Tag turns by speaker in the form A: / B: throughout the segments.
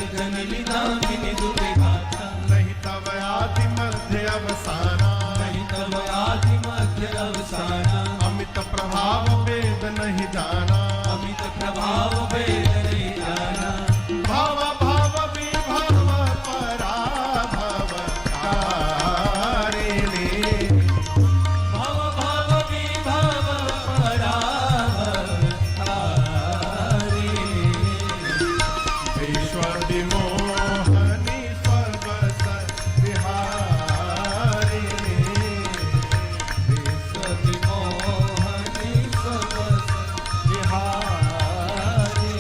A: जननी दामिनी दुर्गाता,
B: नहीं तव आदि मध्य अवसाना,
A: नहीं तव आदि मध्य अवसाना,
B: अमित प्रभाव वेद नहीं जाना,
A: अमित प्रभाव वेद नहीं जाना,
B: भाव भाव विभव पराभव कारिणी,
A: भव भव विभव पराभव तारिणी,
B: विश्व विमोहनी स्वबस विहारिणी,
A: विश्व विमोहनी स्वबस
B: विहारिणी,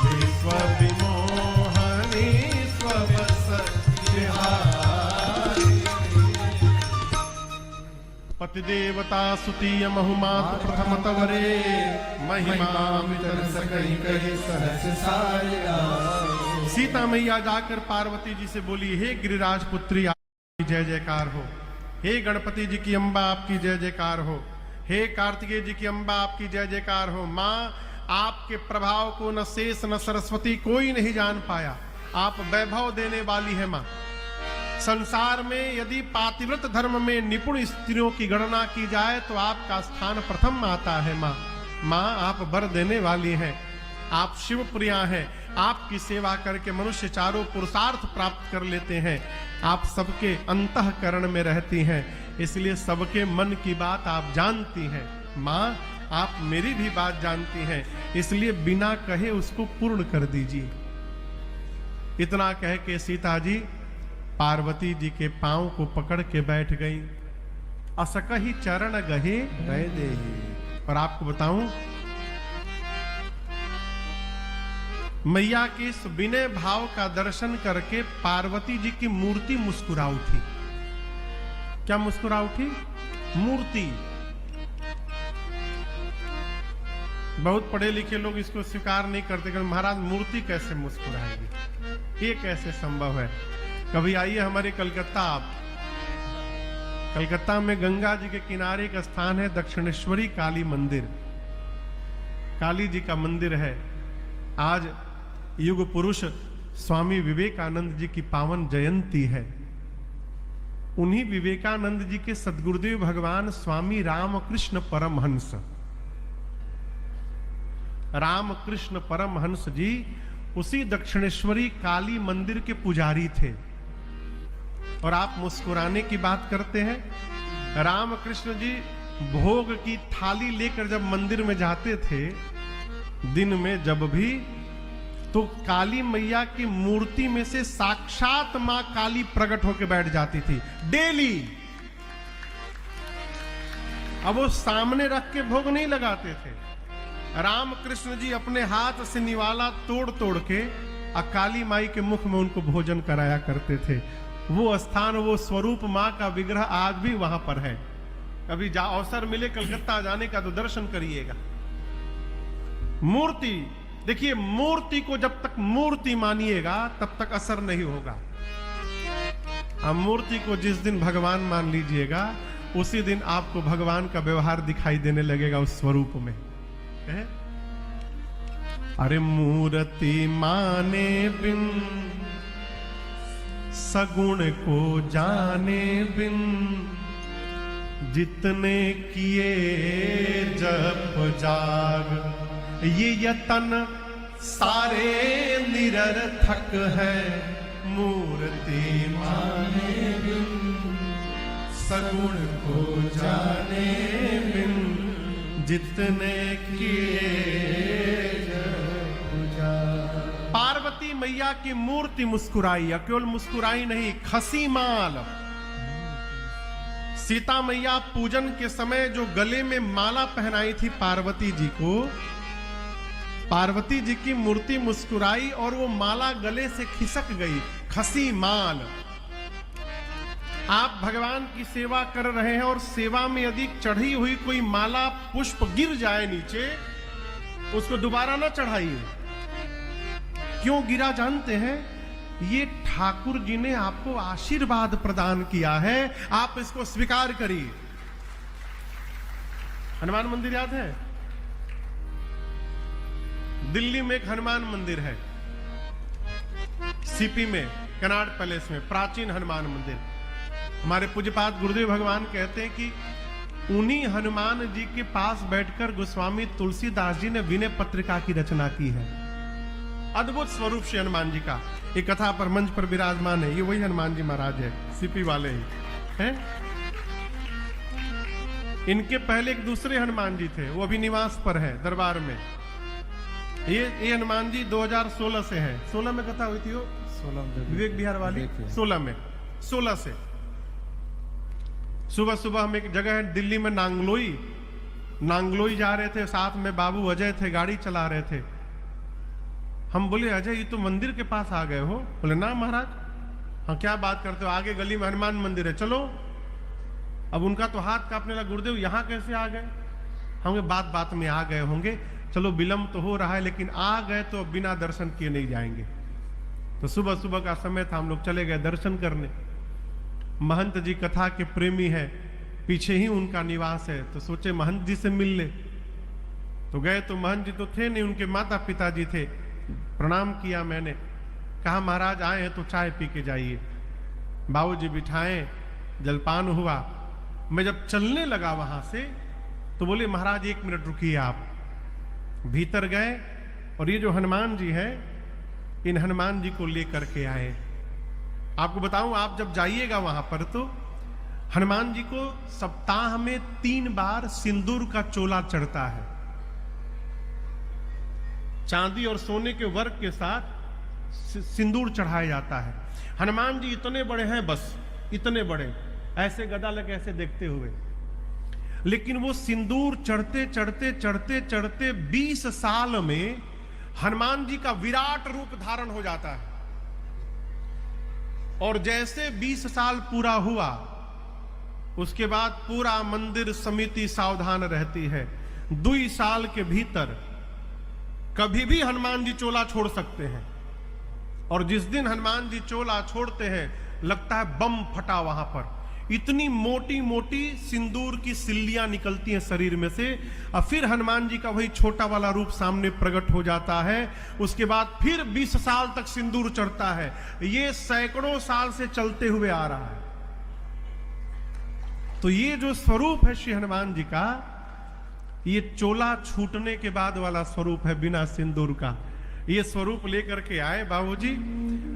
B: विश्व विमोहनी स्वबस विहारिणी। पतिदेवता सुतीय बहुमात प्रथम तवरे, महिमा वितर सकई कही सहस साया। सीता मैया जाकर पार्वती जी से बोली, हे गिरिराज पुत्री आपकी जय जयकार हो, हे गणपति जी की अम्बा आपकी जय जयकार हो, हे कार्तिकेय जी की अम्बा आपकी जय जयकार हो। माँ, आपके प्रभाव को न शेष न सरस्वती कोई नहीं जान पाया, आप वैभव देने वाली है माँ। संसार में यदि पातिव्रत धर्म में निपुण स्त्रियों की गणना की जाए तो आपका स्थान प्रथम आता है माँ। माँ, आप वर देने वाली हैं, आप शिवप्रिया हैं, आपकी सेवा करके मनुष्य चारों पुरुषार्थ प्राप्त कर लेते हैं, आप सबके अंतःकरण में रहती हैं, इसलिए सबके मन की बात आप जानती हैं। माँ, आप मेरी भी बात जानती हैं, इसलिए बिना कहे उसको पूर्ण कर दीजिए। इतना कह के सीता जी पार्वती जी के पांव को पकड़ के बैठ गई। असकही चरण गहे रह दे। और आपको बताऊं, मैया के इस विनय भाव का दर्शन करके पार्वती जी की मूर्ति मुस्कुरा उठी। क्या मुस्कुरा उठी? मूर्ति। बहुत पढ़े लिखे लोग इसको स्वीकार नहीं करते कि महाराज मूर्ति कैसे मुस्कुराएगी, ये कैसे संभव है। कभी आइए हमारे कलकत्ता आप। कलकत्ता में गंगा जी के किनारे एक स्थान है दक्षिणेश्वरी काली मंदिर, काली जी का मंदिर है। आज युग पुरुष स्वामी विवेकानंद जी की पावन जयंती है। उन्हीं विवेकानंद जी के सद्गुरुदेव भगवान स्वामी रामकृष्ण परमहंस, रामकृष्ण परमहंस जी उसी दक्षिणेश्वरी काली मंदिर के पुजारी थे। और आप मुस्कुराने की बात करते हैं। रामकृष्ण जी भोग की थाली लेकर जब मंदिर में जाते थे दिन में जब भी, तो काली मैया की मूर्ति में से साक्षात मां काली प्रकट होकर बैठ जाती थी डेली। अब वो सामने रख के भोग नहीं लगाते थे। रामकृष्ण जी अपने हाथ से निवाला तोड़ तोड़ के काली माई के मुख में उनको भोजन कराया करते थे। वो स्थान, वो स्वरूप मां का विग्रह आज भी वहां पर है। कभी अवसर मिले कलकत्ता जाने का तो दर्शन करिएगा। मूर्ति देखिए, मूर्ति को जब तक मूर्ति मानिएगा तब तक असर नहीं होगा। अब मूर्ति को जिस दिन भगवान मान लीजिएगा उसी दिन आपको भगवान का व्यवहार दिखाई देने लगेगा उस स्वरूप में। है? अरे मूर्ति माने बिन सगुण को जाने बिन, जितने किए जप जाग ये यतन सारे निरर्थक है। मूर्ति माने बिन सगुण को जाने बिन, जितने किए पार्वती मैया की मूर्ति मुस्कुराई। केवल मुस्कुराई नहीं, खसी माल। सीता मैया पूजन के समय जो गले में माला पहनाई थी पार्वती जी को, पार्वती जी की मूर्ति मुस्कुराई और वो माला गले से खिसक गई। खसी माल। आप भगवान की सेवा कर रहे हैं और सेवा में यदि चढ़ी हुई कोई माला पुष्प गिर जाए नीचे, उसको दोबारा ना चढ़ाइए। क्यों गिरा जानते हैं? ये ठाकुर जी ने आपको आशीर्वाद प्रदान किया है, आप इसको स्वीकार करिए। हनुमान मंदिर याद है? दिल्ली में एक हनुमान मंदिर है। सीपी में कनाड पैलेस में प्राचीन हनुमान मंदिर। हमारे पूज्यपाद गुरुदेव भगवान कहते हैं कि उन्हीं हनुमान जी के पास बैठकर गोस्वामी तुलसीदास जी ने विनय पत्रिका की रचना की है। अद्भुत स्वरूप श्री हनुमान जी का ये कथा पर मंच पर विराजमान है। ये वही हनुमान जी महाराज है, सीपी वाले ही हैं। इनके पहले एक दूसरे हनुमान जी थे, वो अभी निवास पर है दरबार में। ये हनुमान जी 2016 से है। 16 में कथा हुई थी वो, 16 में विवेक विहार वाली, 16 से। सुबह सुबह हम एक जगह है दिल्ली में नांगलोई जा रहे थे, साथ में बाबू अजय थे, गाड़ी चला रहे थे। हम बोले अजय ये तो मंदिर के पास आ गए हो। बोले ना महाराज। हाँ क्या बात करते हो, आगे गली में हनुमान मंदिर है, चलो। अब उनका तो हाथ कांपने लगा, गुरुदेव यहाँ कैसे आ गए? हम बात में आ गए होंगे, चलो विलंब तो हो रहा है लेकिन आ गए तो बिना दर्शन किए नहीं जाएंगे। तो सुबह सुबह का समय था, हम लोग चले गए दर्शन करने। महंत जी कथा के प्रेमी है, पीछे ही उनका निवास है, तो सोचे महंत जी से मिल ले। तो गए तो महंत जी तो थे नहीं, उनके माता पिता जी थे। प्रणाम किया मैंने, कहा महाराज आए हैं तो चाय पी के जाइए। बाबूजी बिठाए, जलपान हुआ। मैं जब चलने लगा वहां से तो बोले महाराज 1 मिनट रुकिए आप। भीतर गए और ये जो हनुमान जी है, इन हनुमान जी को लेकर के आए। आपको बताऊं, आप जब जाइएगा वहां पर तो हनुमान जी को सप्ताह में 3 बार सिंदूर का चोला चढ़ता है। चांदी और सोने के वर्क के साथ सिंदूर चढ़ाया जाता है। हनुमान जी इतने बड़े हैं, बस इतने बड़े, ऐसे गदा लगे ऐसे देखते हुए। लेकिन वो सिंदूर चढ़ते चढ़ते चढ़ते चढ़ते 20 साल में हनुमान जी का विराट रूप धारण हो जाता है। और जैसे 20 साल पूरा हुआ, उसके बाद पूरा मंदिर समिति सावधान रहती है। 2 साल के भीतर कभी भी हनुमान जी चोला छोड़ सकते हैं। और जिस दिन हनुमान जी चोला छोड़ते हैं, लगता है बम फटा वहां पर। इतनी मोटी मोटी सिंदूर की सिल्लियां निकलती हैं शरीर में से। और फिर हनुमान जी का वही छोटा वाला रूप सामने प्रकट हो जाता है। उसके बाद फिर 20 साल तक सिंदूर चढ़ता है। ये सैकड़ों साल से चलते हुए आ रहा है। तो ये जो स्वरूप है श्री हनुमान जी का, ये चोला छूटने के बाद वाला स्वरूप है, बिना सिंदूर का। ये स्वरूप लेकर के आए बाबूजी।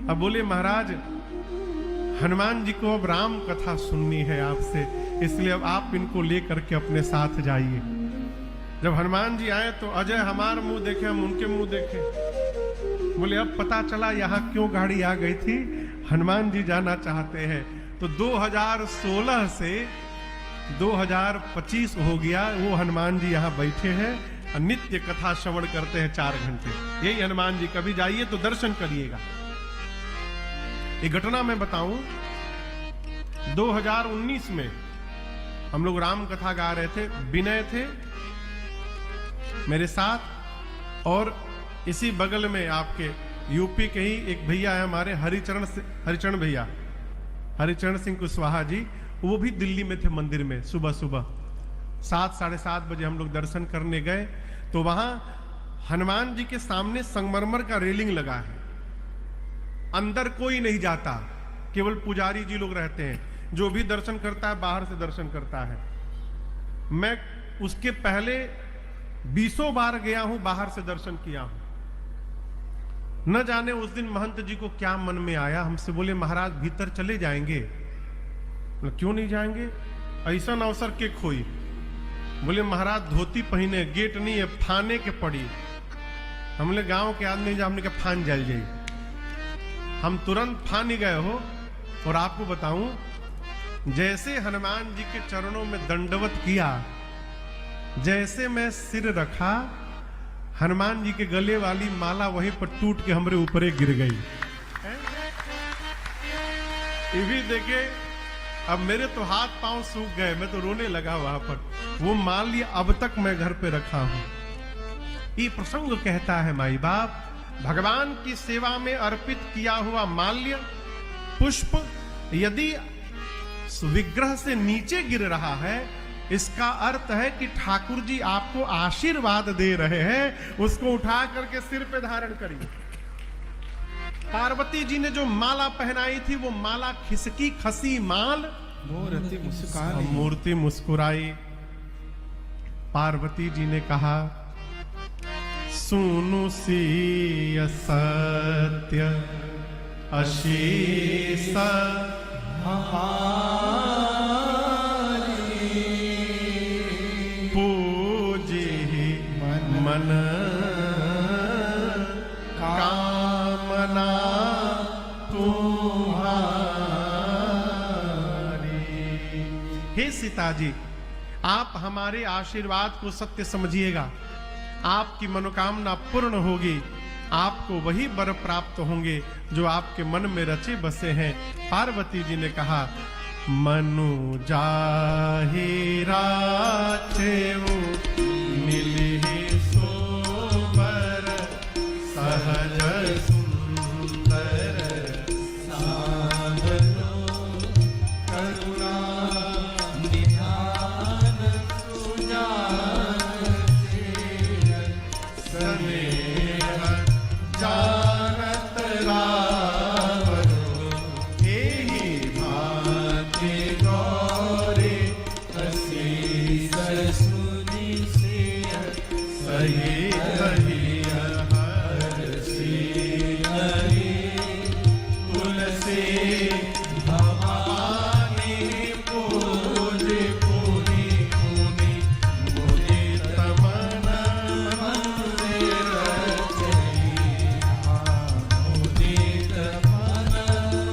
B: अब बोले महाराज हनुमान जी को अब राम कथा सुननी है आपसे, इसलिए अब आप इनको लेकर के अपने साथ जाइए। जब हनुमान जी आए तो अजय हमारा मुंह देखे, हम उनके मुंह देखे। बोले अब पता चला यहाँ क्यों गाड़ी आ गई थी, हनुमान जी जाना चाहते हैं। तो 2016 से 2025 हो गया, वो हनुमान जी यहाँ बैठे हैं, नित्य कथा श्रवण करते हैं 4 घंटे। यही हनुमान जी, कभी जाइए तो दर्शन करिएगा। एक घटना मैं बताऊं, 2019 में हम लोग राम कथा गा रहे थे, विनय थे मेरे साथ, और इसी बगल में आपके यूपी के ही एक भैया है हमारे, हरिचरण भैया, हरिचरण सिंह कुशवाहा जी, वो भी दिल्ली में थे मंदिर में। सुबह सुबह 7 साढ़े 7 बजे हम लोग दर्शन करने गए तो वहां हनुमान जी के सामने संगमरमर का रेलिंग लगा है। अंदर कोई नहीं जाता, केवल पुजारी जी लोग रहते हैं। जो भी दर्शन करता है बाहर से दर्शन करता है। मैं उसके पहले 20 बार गया हूं, बाहर से दर्शन किया हूं। न जाने उस दिन महंत जी को क्या मन में आया, हमसे बोले महाराज भीतर चले जाएंगे। क्यों नहीं जाएंगे, ऐसा अवसर के खोई। बोले महाराज धोती पहने, गेट नहीं है, फाने के पड़ी। हमने गांव के आदमी जा, हमने कहा फान जल जाई। हम तुरंत फान ही गए हो। और आपको बताऊं, जैसे हनुमान जी के चरणों में दंडवत किया, जैसे मैं सिर रखा, हनुमान जी के गले वाली माला वहीं पर टूट के हमरे ऊपर गिर गई। ये भी देखे, अब मेरे तो हाथ पांव सूख गए, मैं तो रोने लगा वहां पर। वो माल्य अब तक मैं घर पे रखा हूं। ये प्रसंग कहता है माई बाप, भगवान की सेवा में अर्पित किया हुआ माल्य पुष्प यदि विग्रह से नीचे गिर रहा है, इसका अर्थ है कि ठाकुर जी आपको आशीर्वाद दे रहे हैं। उसको उठा करके सिर पे धारण करिए। पार्वती जी ने जो माला पहनाई थी वो माला खिसकी खसी माल,
A: मूर्ति मुस्कान,
B: मूर्ति मुस्कुराई। पार्वती जी ने कहा सुनु सी असत्य अशीष पूजी मन कामना तुम्हारी। हे सीता जी, आप हमारे आशीर्वाद को सत्य समझिएगा, आपकी मनोकामना पूर्ण होगी, आपको वही वर प्राप्त होंगे जो आपके मन में रचे बसे हैं। पार्वती जी ने कहा मनु जाहि राचेऊ मिलहि सोबर सहज सुंदर
A: साधनो करुणा निधान सुजान
B: स्नेह जानत रावरो एहि भांति गौरे
A: असीस सुनि से
B: सही सही हर्षि तुलसी भवानी पूज पुनि पुनि मुदित मन मंदिर
A: मुदित मन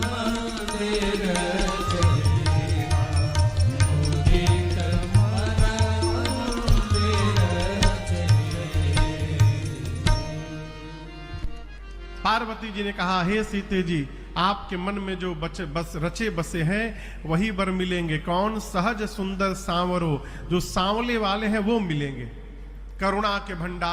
A: मंदिर मुदित मन
B: पार्वती जी ने कहा हे सीते जी, आपके मन में जो बस रचे बसे हैं वही वर मिलेंगे। कौन? सहज सुंदर सांवरो, जो सांवले वाले हैं वो मिलेंगे। करुणा के भंडार